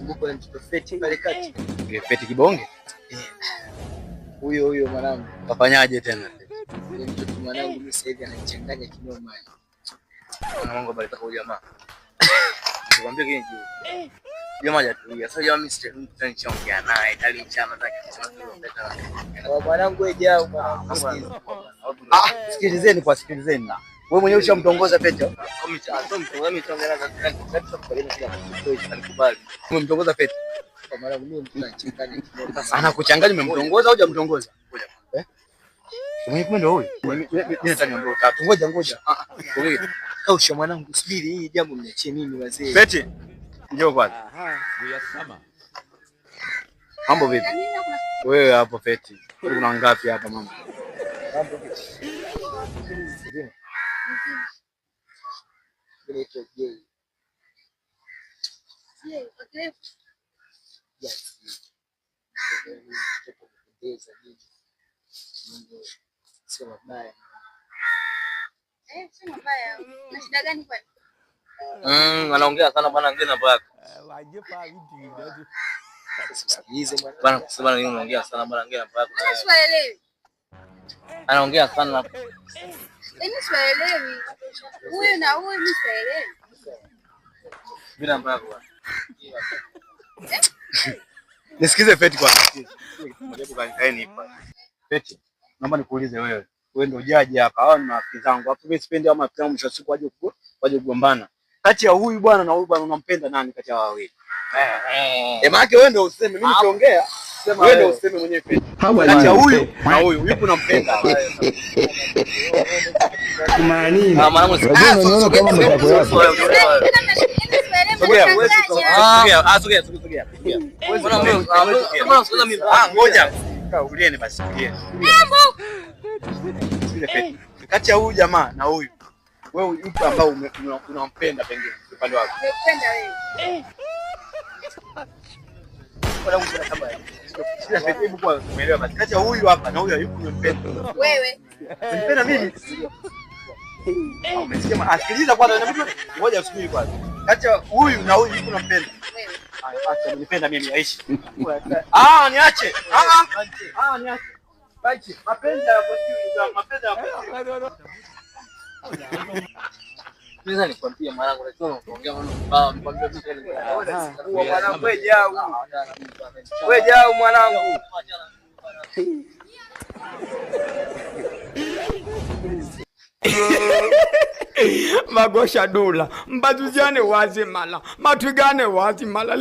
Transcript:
Kumbuka mtoto Feti pale kati. Feti kibonge? Huyo mwanangu. Kafanyaje tena? Ni mtoto mwanangu mimi sasa hivi anachanganya kinoma. Mungu baraka kwa jamaa. Nikwambia kile jamaa hajatulia. Sasa jamaa mimi sitaongea naye, alichama zake kwa mwanangu wewe jao mwanangu. Sikilizeni kwa sikilizeni. Wewe mwenyewe ushamtongoza Feti? Umemtongoza Feti? Kwa mwanangu mimi mtunachanganya kinoma. Anakuchanganya umemtongoza au hujamtongoza? Mwenyewe ndio huyu. Mimi nataka tatu. Ngoja. Kausha mwanangu, subiri hii jambo mniachie mimi wazee. Feti. Njoo kwanza. Mambo vipi? Wewe hapo Feti. Kuna ngapi hapa mama? Mambo vipi? Sio mabaya. Sio mabaya. Na shida gani kwani? Anaongea sana bwana ngine namba yako. Sikilize bwana. Bwana kusema nini unaongea sana bwana ngine namba yako. Sielewi. Anaongea sana. Mimi sielewi. Huyu na huyu mimi sielewi. Bila namba yako bwana. Nisikize Feti kwa sikilize. Hebu kaeni hapa. Feti, naomba nikuulize wewe. Wewe ndio jaji hapa. Hao ni marafiki zangu. Hapo mimi sipendi hao marafiki zangu mwisho siku waje kugombana. Kati ya huyu bwana na huyu bwana unampenda nani kati ya wawili? Maana wewe ndio useme mimi nikiongea. Sema wewe ndio useme mwenyewe Feti. Kati ya huyu na huyu yupi unampenda? Kumanini? Mwanangu unaona kama mtako yako. Sogea. Ngoja. Ulieni basi. Kati ya huyu jamaa na huyu wewe yupi ambao unampenda pengine upande wako? Nakupenda wewe. Hebu kwa umeelewa basi. Kati ya huyu hapa na huyu yupi unampenda? Wewe. Unanipenda mimi? Umesema asikiliza kwanza, ngoja usubiri kwanza. Kati ya huyu na huyu yupi unampenda? Wewe. Acha unipenda mimi Aishi. Niache. Niache. Bachi, mapenzi ya Sasa nikwambie mwanangu, lazima uongee mambo nikwambie vitu ni mwanangu wewe jao mwanangu. Magosha dola mbazuzane wazi mala matwigane wazi mala.